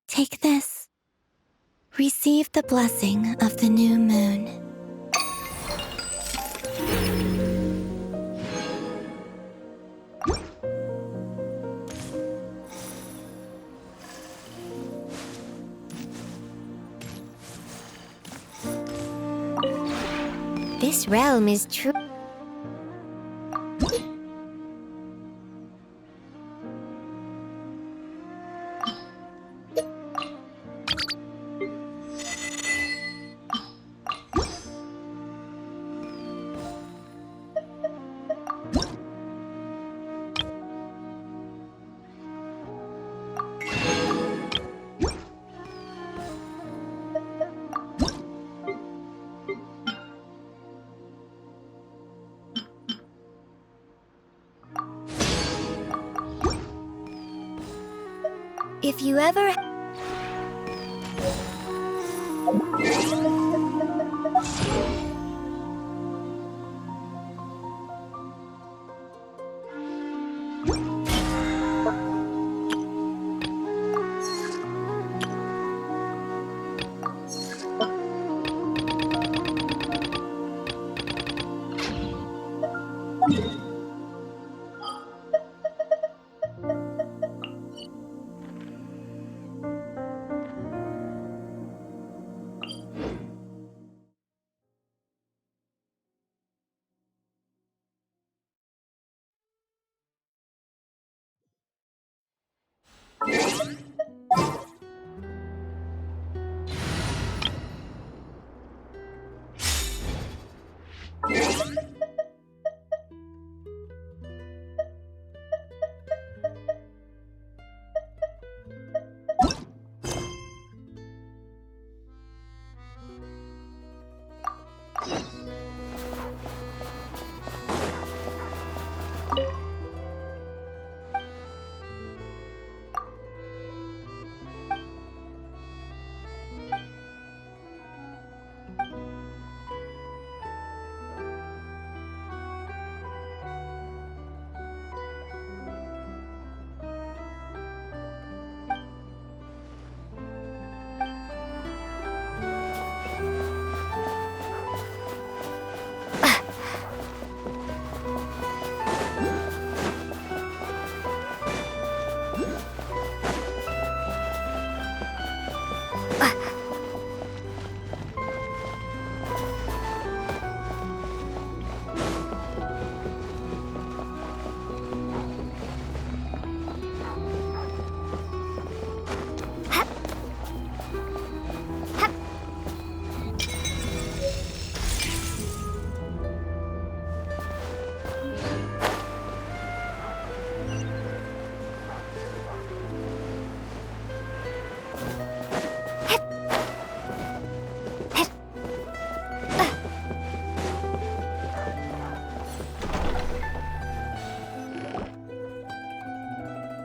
Take this. Receive the blessing of the new moon. This realm is true. If you ever...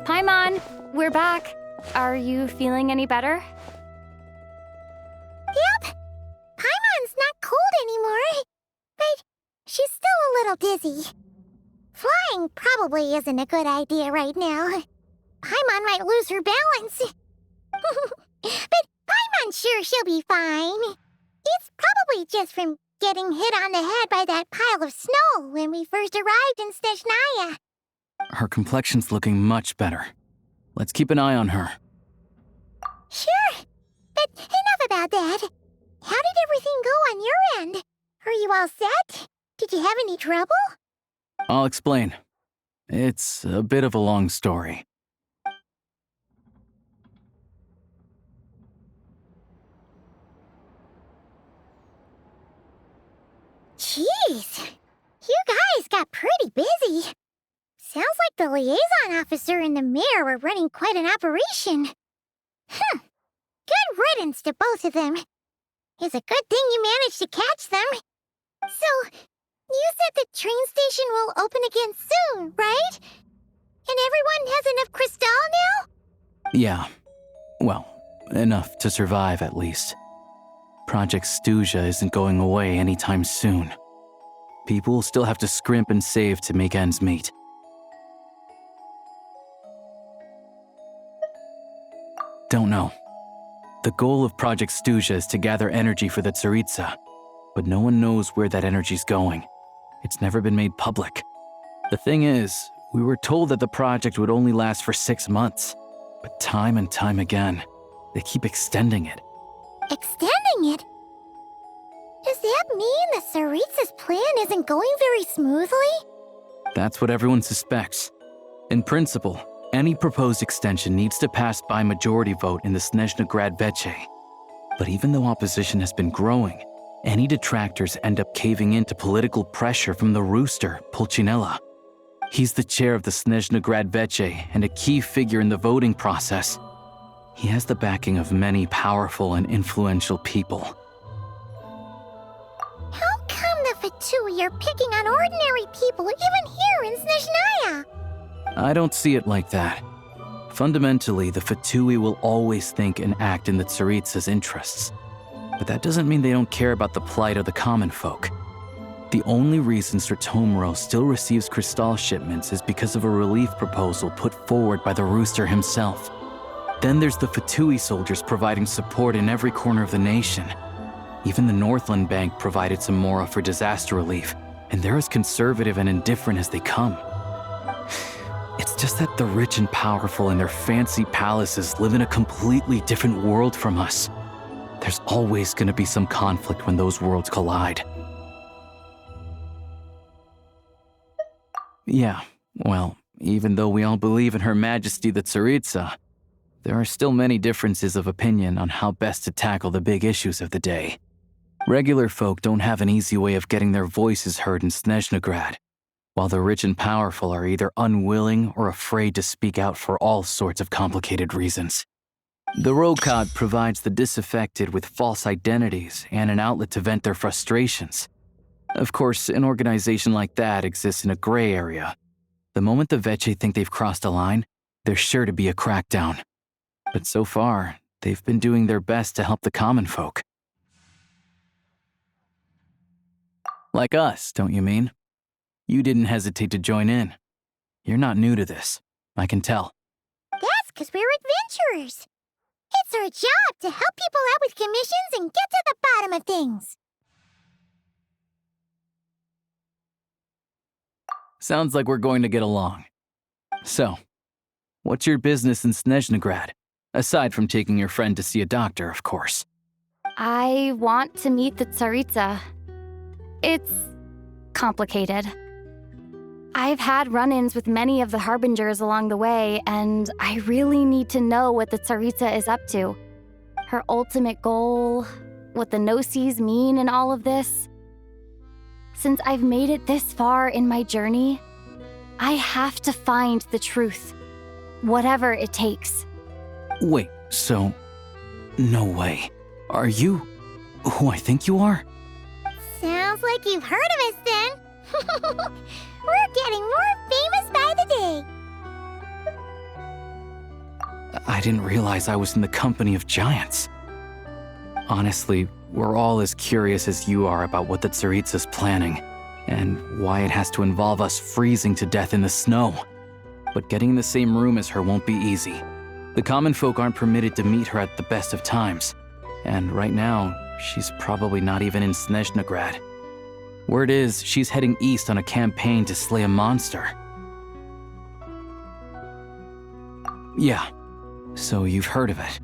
Paimon, we're back. Are you feeling any better? Yep. Paimon's not cold anymore. But she's still a little dizzy. Flying probably isn't a good idea right now. Paimon might lose her balance. But Paimon's sure she'll be fine. It's probably just from getting hit on the head by that pile of snow when we first arrived in Snezhnaya. Her complexion's looking much better. Let's keep an eye on her. Sure. But enough about that. How did everything go on your end? Are you all set? Did you have any trouble? I'll explain. It's a bit of a long story. Jeez. You guys got pretty busy. Sounds like the liaison officer and the mayor were running quite an operation. Good riddance to both of them. It's a good thing you managed to catch them. So, you said the train station will open again soon, right? And everyone has enough crystal now? Yeah. Well, enough to survive at least. Project Stuja isn't going away anytime soon. People still have to scrimp and save to make ends meet. Don't know. The goal of Project Stuja is to gather energy for the Tsaritsa, but no one knows where that energy's going. It's never been made public. The thing is, we were told that the project would only last for 6 months, but time and time again, they keep extending it. Extending it? Does that mean the Tsaritsa's plan isn't going very smoothly? That's what everyone suspects. In principle, any proposed extension needs to pass by majority vote in the Snezhnegrad Veche. But even though opposition has been growing, any detractors end up caving into political pressure from the rooster, Pulcinella. He's the chair of the Snezhnegrad Veche and a key figure in the voting process. He has the backing of many powerful and influential people. How come the Fatui are picking on ordinary people even here in Snezhnaya? I don't see it like that. Fundamentally, the Fatui will always think and act in the Tsaritsa's interests. But that doesn't mean they don't care about the plight of the common folk. The only reason Sertomro still receives Crystal shipments is because of a relief proposal put forward by the rooster himself. Then there's the Fatui soldiers providing support in every corner of the nation. Even the Northland Bank provided some mora for disaster relief, and they're as conservative and indifferent as they come. It's just that the rich and powerful in their fancy palaces live in a completely different world from us. There's always going to be some conflict when those worlds collide. Yeah, well, even though we all believe in Her Majesty the Tsaritsa, there are still many differences of opinion on how best to tackle the big issues of the day. Regular folk don't have an easy way of getting their voices heard in Snezhnegrad, while the rich and powerful are either unwilling or afraid to speak out for all sorts of complicated reasons. The Rokad provides the disaffected with false identities and an outlet to vent their frustrations. Of course, an organization like that exists in a gray area. The moment the Veche think they've crossed a line, there's sure to be a crackdown. But so far, they've been doing their best to help the common folk. Like us, don't you mean? You didn't hesitate to join in. You're not new to this, I can tell. That's because we're adventurers. It's our job to help people out with commissions and get to the bottom of things. Sounds like we're going to get along. So, what's your business in Snezhnegrad? Aside from taking your friend to see a doctor, of course. I want to meet the Tsaritsa. It's complicated. I've had run-ins with many of the Harbingers along the way, and I really need to know what the Tsaritsa is up to. Her ultimate goal, what the Gnosis mean in all of this. Since I've made it this far in my journey, I have to find the truth, whatever it takes. Wait, so... no way. Are you who I think you are? Sounds like you've heard of us then. We're getting more famous by the day. I didn't realize I was in the company of giants. Honestly, we're all as curious as you are about what the Tsaritsa's planning, and why it has to involve us freezing to death in the snow. But getting in the same room as her won't be easy. The common folk aren't permitted to meet her at the best of times, and right now, she's probably not even in Snezhnegrad. Word is, she's heading east on a campaign to slay a monster. Yeah, so you've heard of it.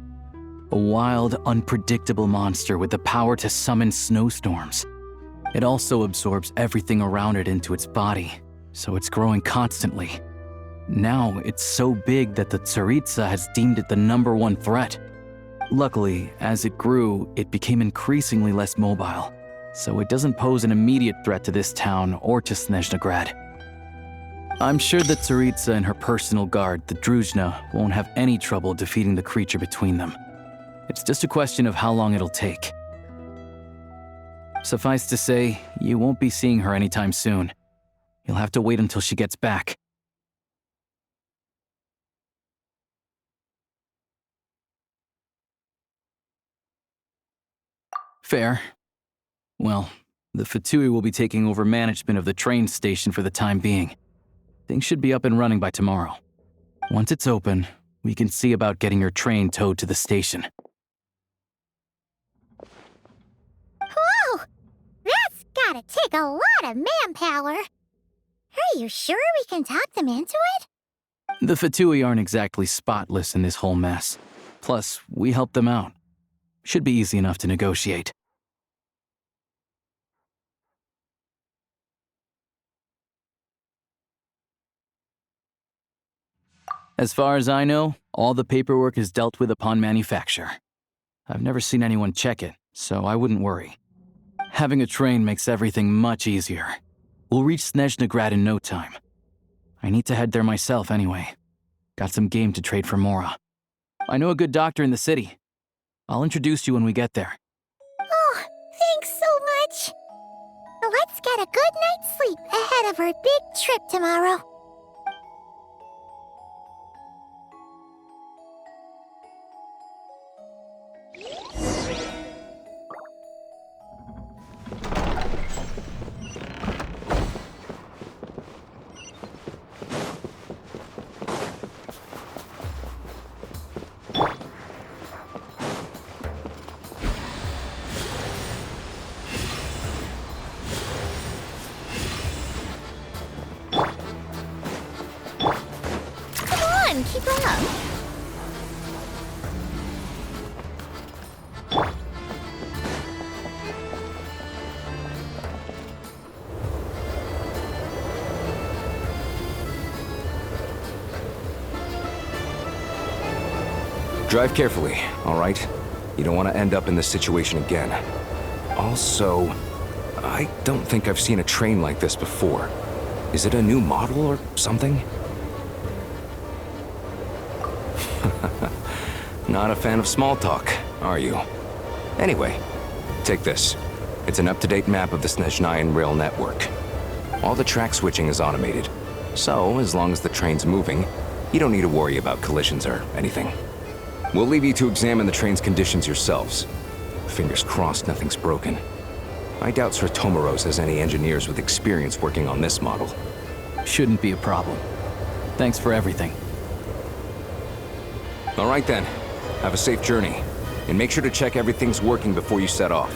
A wild, unpredictable monster with the power to summon snowstorms. It also absorbs everything around it into its body, so it's growing constantly. Now, it's so big that the Tsaritsa has deemed it the #1 threat. Luckily, as it grew, it became increasingly less mobile, so it doesn't pose an immediate threat to this town or to Snezhnegrad. I'm sure that Tsaritsa and her personal guard, the Druzhna, won't have any trouble defeating the creature between them. It's just a question of how long it'll take. Suffice to say, you won't be seeing her anytime soon. You'll have to wait until she gets back. Fair. Well, the Fatui will be taking over management of the train station for the time being. Things should be up and running by tomorrow. Once it's open, we can see about getting your train towed to the station. take a lot of manpower. Are you sure we can talk them into it? The Fatui aren't exactly spotless in this whole mess. Plus, we helped them out. Should be easy enough to negotiate. As far as I know, all the paperwork is dealt with upon manufacture. I've never seen anyone check it, so I wouldn't worry. Having a train makes everything much easier. We'll reach Snezhnegrad in no time. I need to head there myself anyway. Got some game to trade for Mora. I know a good doctor in the city. I'll introduce you when we get there. Oh, thanks so much. Let's get a good night's sleep ahead of our big trip tomorrow. Keep up. Drive carefully, all right? You don't want to end up in this situation again. Also, I don't think I've seen a train like this before. Is it a new model or something? Not a fan of small talk, are you? Anyway, take this. It's an up-to-date map of the Snezhnayan rail network. All the track switching is automated, so as long as the train's moving, you don't need to worry about collisions or anything. We'll leave you to examine the train's conditions yourselves. Fingers crossed nothing's broken. I doubt Sir Tomoros has any engineers with experience working on this model. Shouldn't be a problem. Thanks for everything. All right then. Have a safe journey. And make sure to check everything's working before you set off.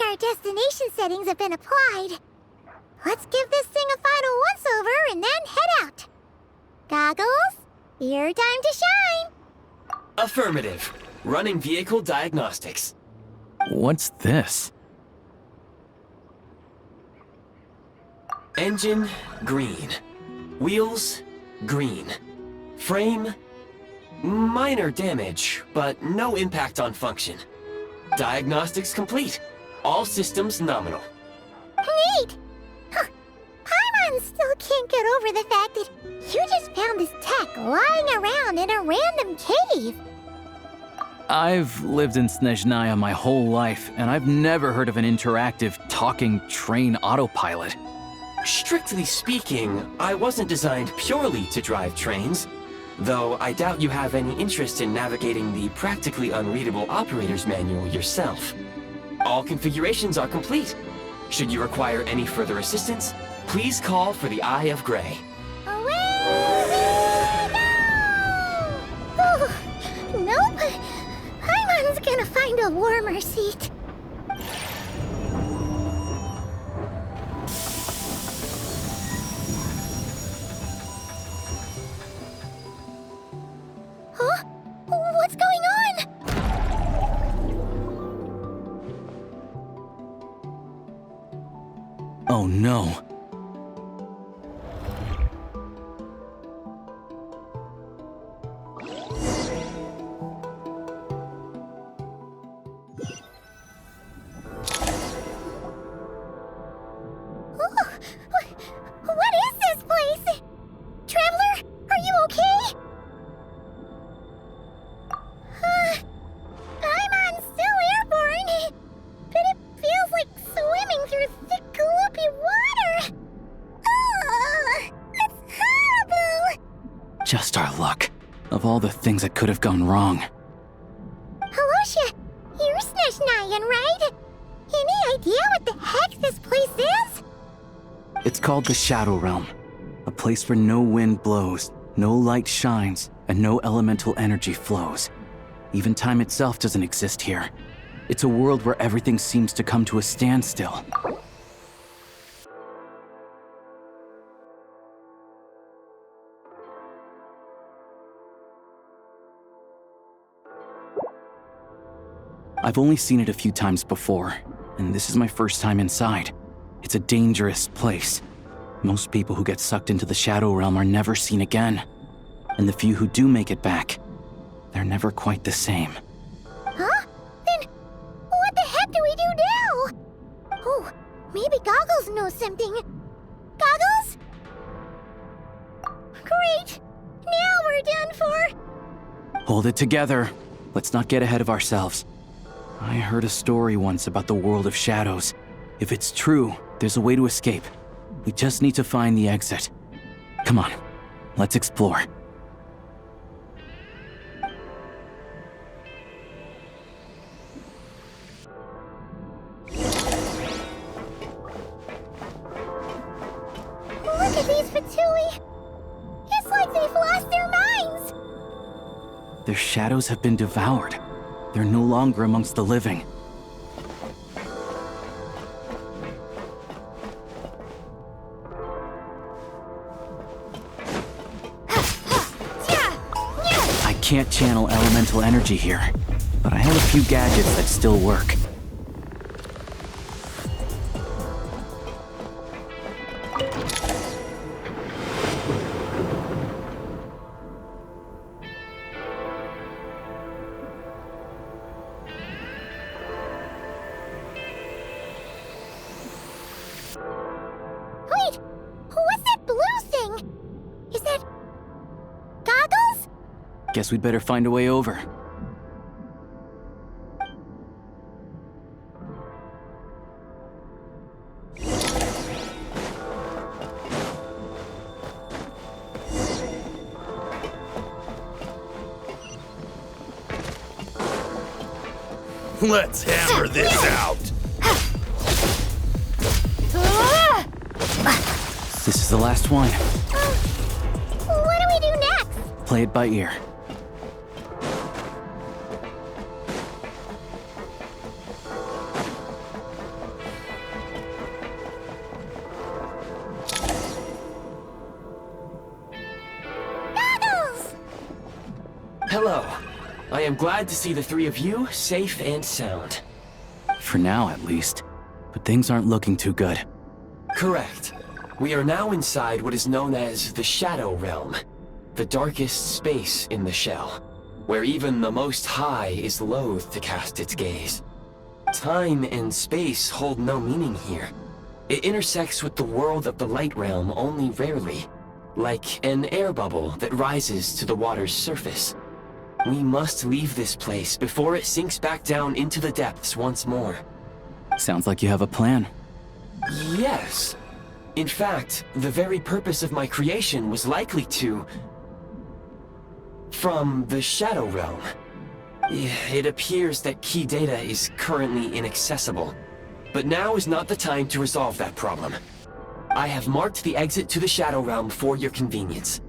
Our destination settings have been applied. Let's give this thing a final once-over and then head out. Goggles, your time to shine. Affirmative. Running vehicle diagnostics. What's this? Engine, green. Wheels, green. Frame, minor damage, but no impact on function. Diagnostics complete. All systems nominal. Neat! Huh. Paimon still can't get over the fact that you just found this tech lying around in a random cave. I've lived in Snezhnaya my whole life, and I've never heard of an interactive, talking train autopilot. Strictly speaking, I wasn't designed purely to drive trains, though I doubt you have any interest in navigating the practically unreadable operator's manual yourself. All configurations are complete. Should you require any further assistance, please call for the Eye of Grey. Away we go! Oh, nope. Paimon's gonna find a warmer seat. Oh no. What is this place? Traveler, are you okay? I'm still airborne, but it feels like swimming through thick, gloopy water. That's horrible! Just our luck. Of all the things that could have gone wrong. Halosha, you're Snezhnayan, right? Any idea what the heck this place is? It's called the Shadow Realm. A place where no wind blows, no light shines, and no elemental energy flows. Even time itself doesn't exist here. It's a world where everything seems to come to a standstill. I've only seen it a few times before, and this is my first time inside. It's a dangerous place. Most people who get sucked into the Shadow Realm are never seen again. And the few who do make it back, they're never quite the same. Huh? Then what the heck do we do now? Oh, maybe Goggles knows something. Goggles? Great! Now we're done for! Hold it together. Let's not get ahead of ourselves. I heard a story once about the world of shadows. If it's true, there's a way to escape. We just need to find the exit. Come on, let's explore. Look at these Fatui! It's like they've lost their minds! Their shadows have been devoured. They're no longer amongst the living. I can't channel elemental energy here, but I have a few gadgets that still work. Wait! What's that blue thing? Is that... Goggles? Guess we'd better find a way over. Let's hammer this out! This is the last one. What do we do next? Play it by ear. Goggles! Hello. I am glad to see the three of you safe and sound. For now, at least. But things aren't looking too good. Correct. We are now inside what is known as the Shadow Realm, the darkest space in the shell, where even the Most High is loath to cast its gaze. Time and space hold no meaning here. It intersects with the world of the Light Realm only rarely, like an air bubble that rises to the water's surface. We must leave this place before it sinks back down into the depths once more. Sounds like you have a plan. Yes. In fact, the very purpose of my creation was likely to... from the Shadow Realm. It appears that key data is currently inaccessible, but now is not the time to resolve that problem. I have marked the exit to the Shadow Realm for your convenience.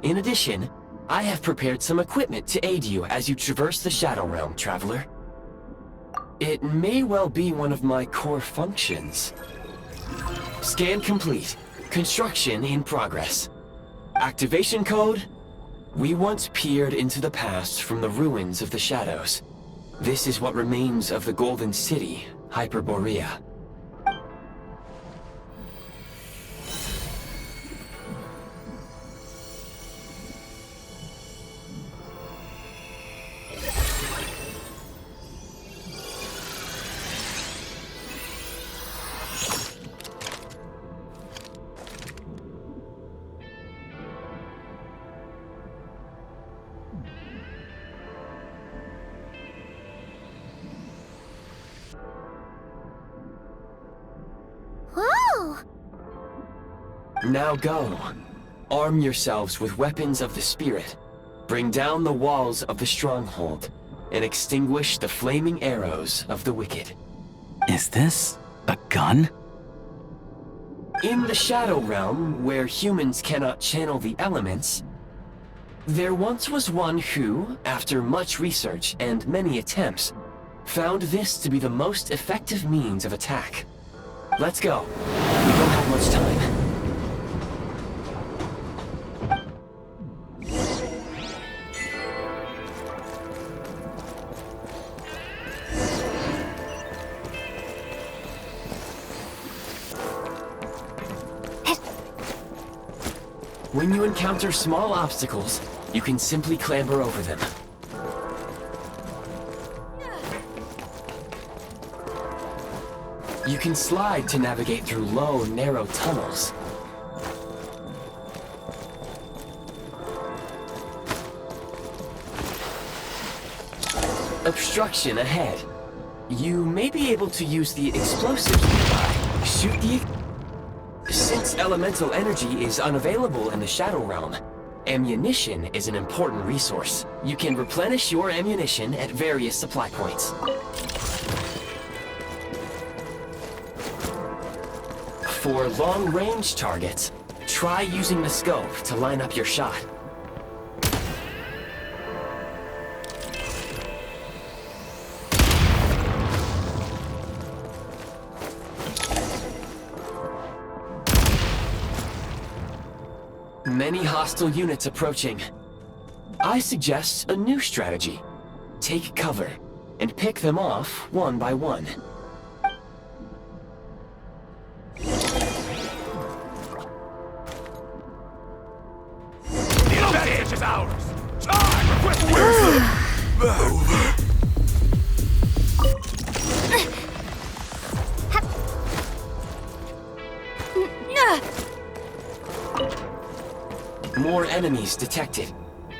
In addition, I have prepared some equipment to aid you as you traverse the Shadow Realm, Traveler. It may well be one of my core functions. Scan complete. Construction in progress. Activation code? We once peered into the past from the ruins of the shadows. This is what remains of the Golden City, Hyperborea. Now go. Arm yourselves with weapons of the spirit. Bring down the walls of the stronghold and extinguish the flaming arrows of the wicked. Is this a gun? In the Shadow Realm, where humans cannot channel the elements, there once was one who, after much research and many attempts, found this to be the most effective means of attack. Let's go. We don't have much time. When you encounter small obstacles, you can simply clamber over them. You can slide to navigate through low, narrow tunnels. Obstruction ahead. You may be able to use the explosives nearby. Shoot the... Since elemental energy is unavailable in the Shadow Realm, ammunition is an important resource. You can replenish your ammunition at various supply points. For long-range targets, try using the scope to line up your shot. Many hostile units approaching. I suggest a new strategy. Take cover, and pick them off one by one. The advantage is ours! Time! Where's the... More enemies detected.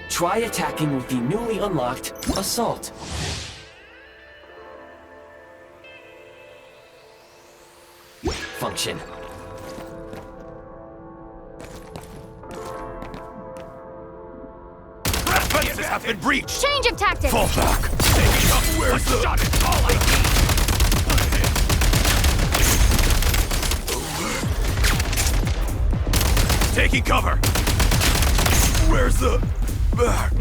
Try attacking with the newly unlocked Assault. Function. Defenses have been breached! Change of tactics! Fall back! Taking up! Where's the... shot is all I need! Taking cover! Where's the... back?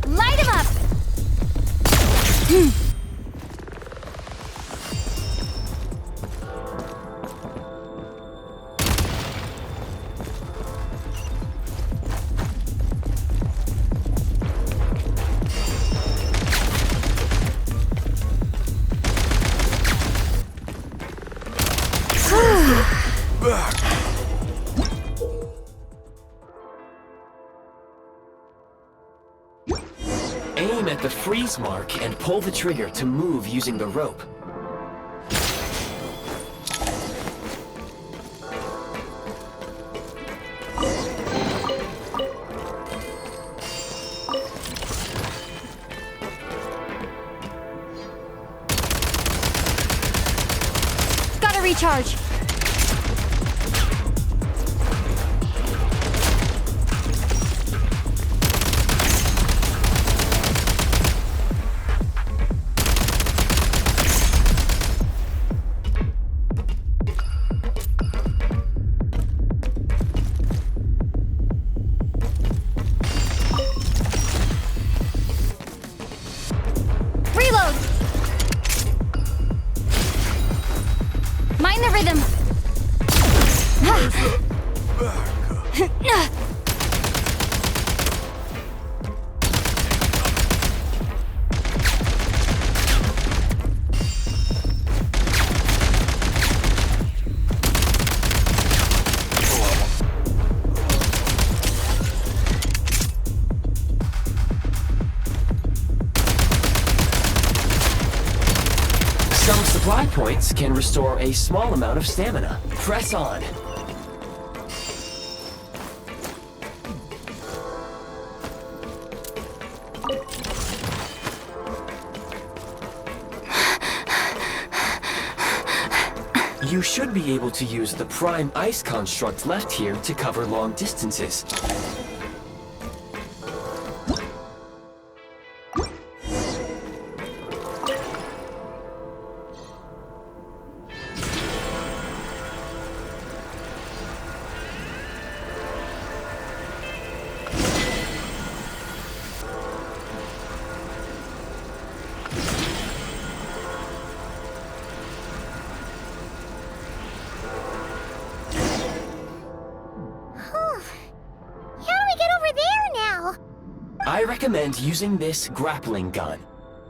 Light him up! Back! Aim at the freeze mark and pull the trigger to move using the rope. Gotta recharge. Reload! Mind the rhythm! Some supply points can restore a small amount of stamina. Press on. You should be able to use the prime ice construct left here to cover long distances. I recommend using this grappling gun.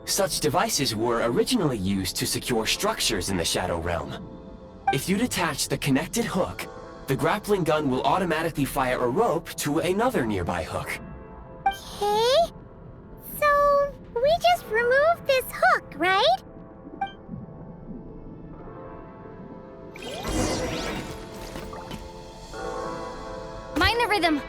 Such devices were originally used to secure structures in the Shadow Realm. If you detach the connected hook, the grappling gun will automatically fire a rope to another nearby hook. Okay. So, we just remove this hook, right? Mind the rhythm.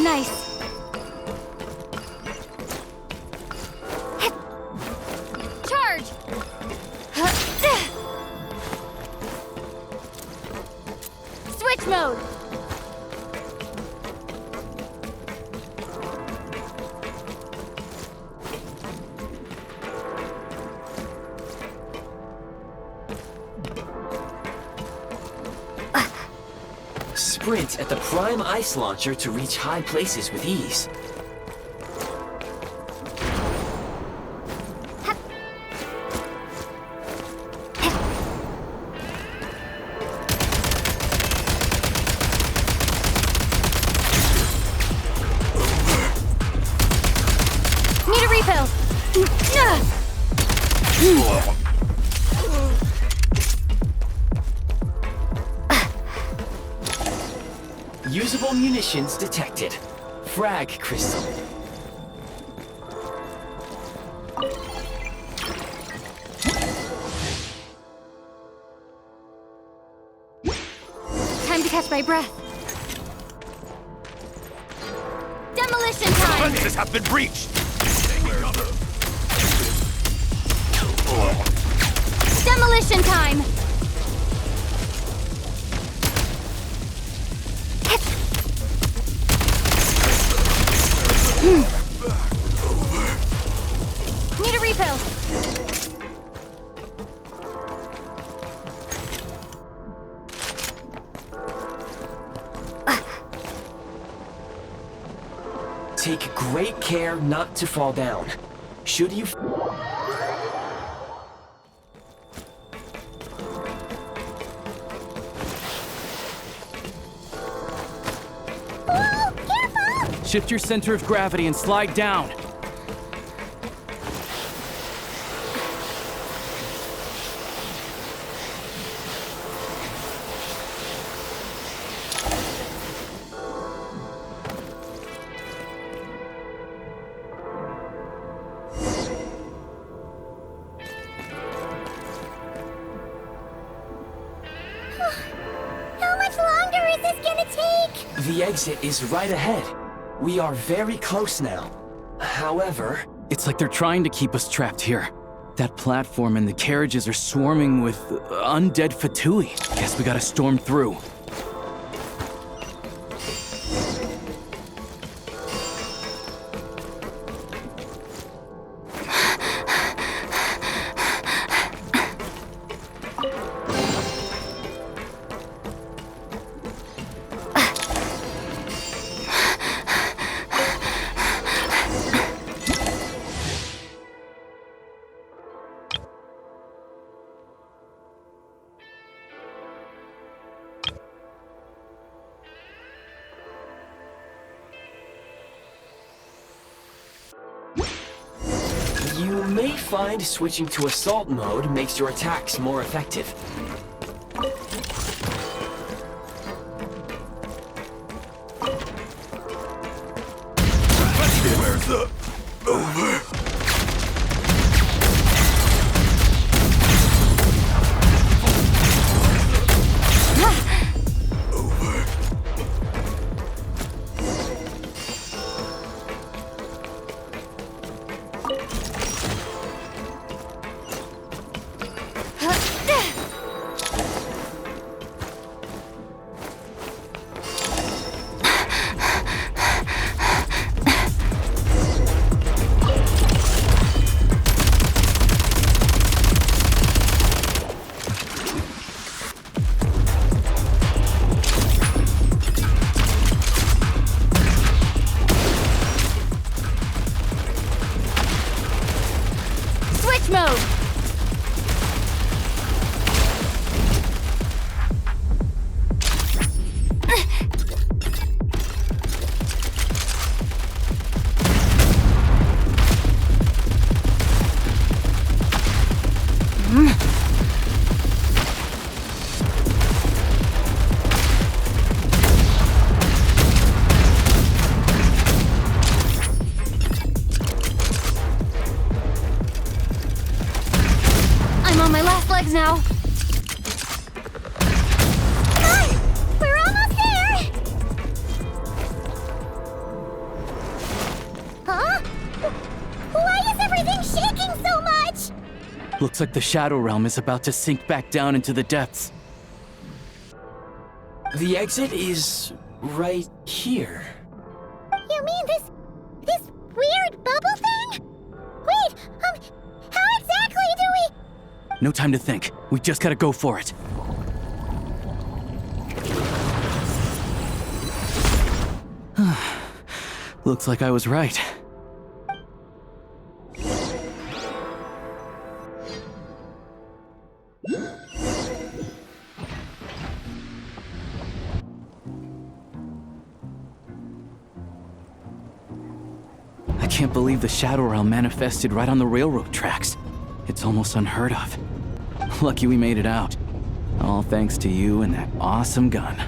Nice. Charge! Switch mode! Sprint at the prime ice launcher to reach high places with ease. Need a refill! Usable munitions detected. Frag crystal. Time to catch my breath. Demolition time! Defenses have been breached! Demolition time! Need a refill. Take great care not to fall down. Should you... Whoa, careful! Shift your center of gravity and slide down. How much longer is this gonna take? The exit is right ahead. We are very close now. However... It's like they're trying to keep us trapped here. That platform and the carriages are swarming with undead Fatui. Guess we gotta storm through. You may find switching to assault mode makes your attacks more effective. Where's the... Over. Switch mode! I'm on my last legs now. Come on! We're almost there! Huh? Why is everything shaking so much? Looks like the Shadow Realm is about to sink back down into the depths. The exit is right here. You mean this weird bubble thing? Wait, how exactly do we... No time to think. We just gotta go for it. Looks like I was right. I can't believe the Shadow Realm manifested right on the railroad tracks. It's almost unheard of. Lucky we made it out. All thanks to you and that awesome gun.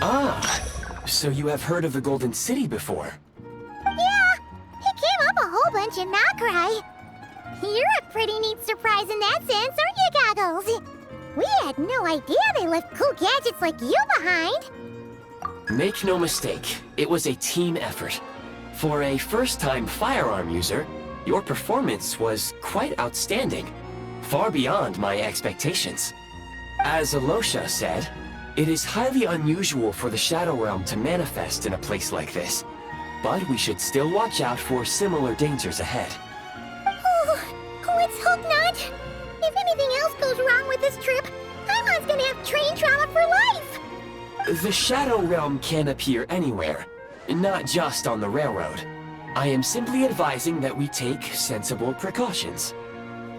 Ah, so you have heard of the Golden City before? Yeah, it came up a whole bunch in Nokrai. You're a pretty neat surprise in that sense, aren't you, Goggles? We had no idea they left cool gadgets like you behind. Make no mistake, it was a team effort. For a first-time firearm user, your performance was quite outstanding, far beyond my expectations. As Alosha said, it is highly unusual for the Shadow Realm to manifest in a place like this, but we should still watch out for similar dangers ahead. Oh, let's hope not. If anything else goes wrong with this trip, Paimon's gonna have train trauma for life. The Shadow Realm can appear anywhere, not just on the railroad. I am simply advising that we take sensible precautions.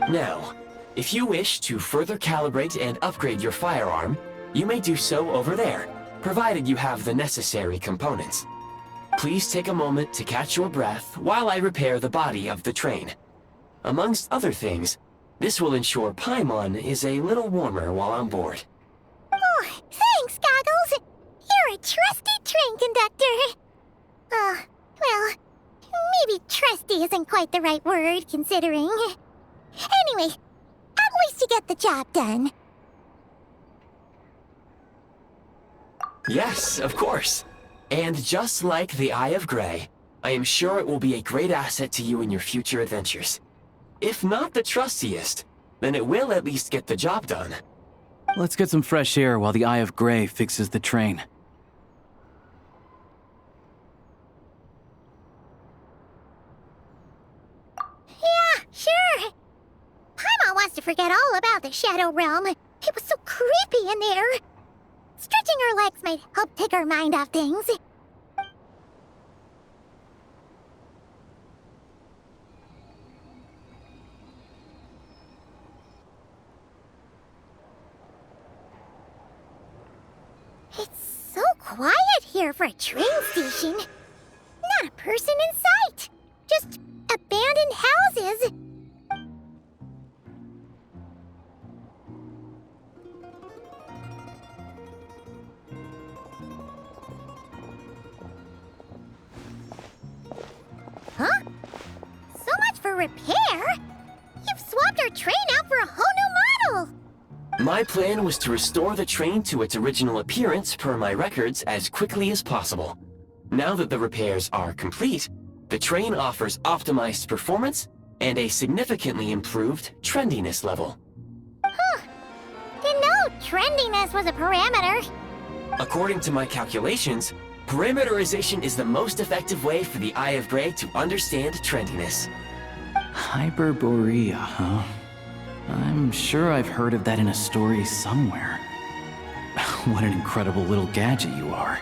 Now, if you wish to further calibrate and upgrade your firearm, you may do so over there, provided you have the necessary components. Please take a moment to catch your breath while I repair the body of the train. Amongst other things, this will ensure Paimon is a little warmer while on board. Oh, thanks, Goggles. You're a trusty train conductor. Well, maybe trusty isn't quite the right word, considering. Anyway, at least you get the job done. Yes, of course. And just like the Eye of Grey, I am sure it will be a great asset to you in your future adventures. If not the trustiest, then it will at least get the job done. Let's get some fresh air while the Eye of Grey fixes the train. Yeah, sure. Paimon wants to forget all about the Shadow Realm. It was so creepy in there. Stretching her legs might help take her mind off things. It's so quiet here for a train station. Not a person in sight. Just abandoned houses. Huh? So much for repair? You've swapped our train out for a whole new model! My plan was to restore the train to its original appearance per my records as quickly as possible. Now that the repairs are complete, the train offers optimized performance and a significantly improved trendiness level. Didn't know trendiness was a parameter. According to my calculations, parameterization is the most effective way for the Eye of Grey to understand trendiness. Hyperborea, huh? I'm sure I've heard of that in a story somewhere. What an incredible little gadget you are.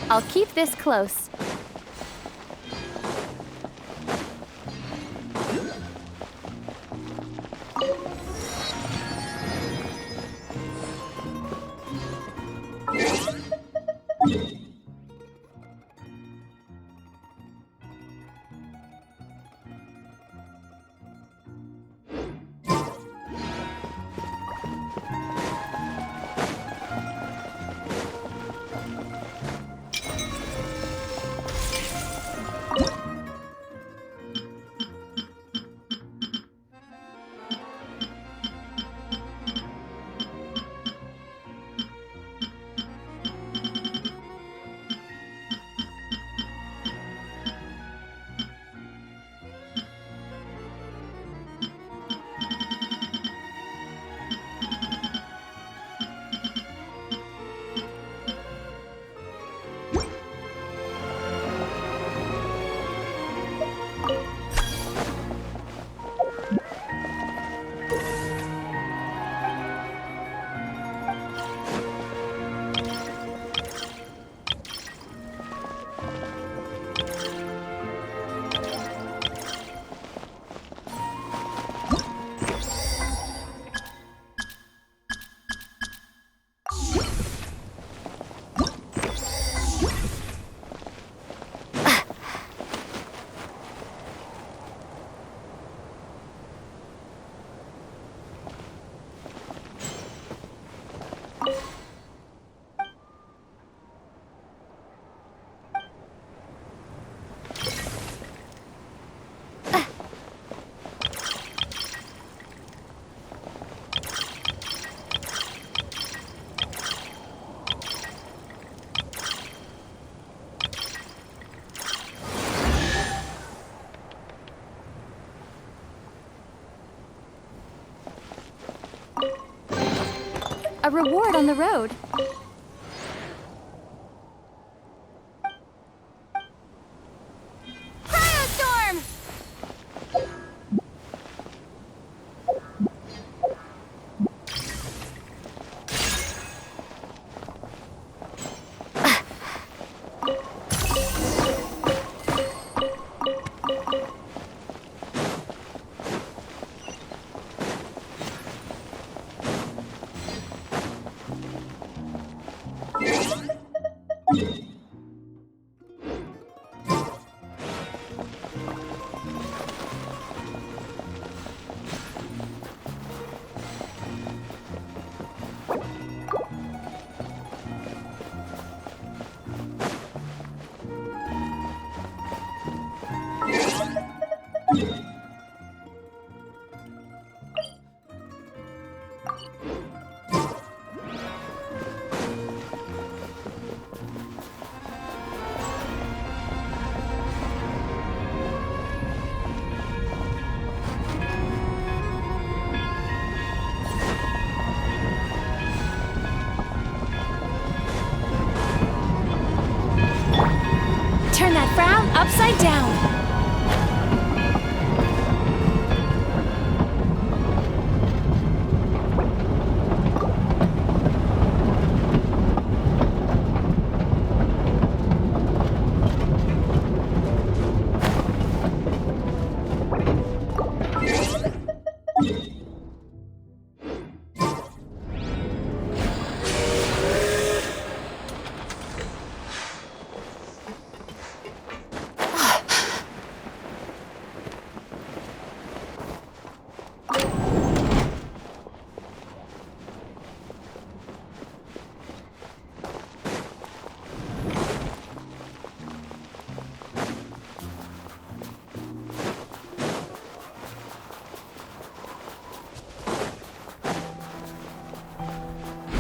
I'll keep this close. reward on the road. Cryostorm! Turn that frown upside down.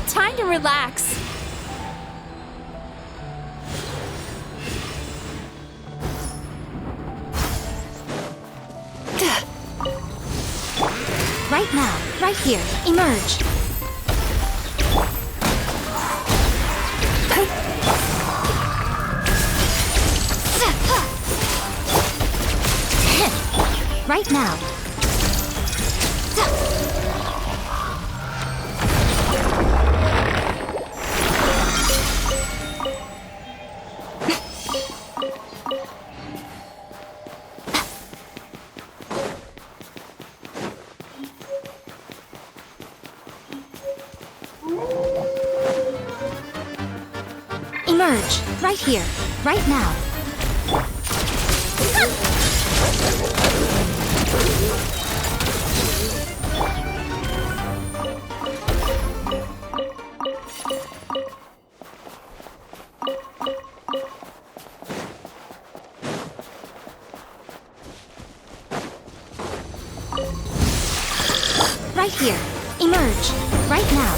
Time to relax. Right now, right here, emerge. Right now. Emerge, right here, right now. Right here, emerge, right now.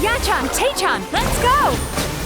Yachan, Taechan, let's go!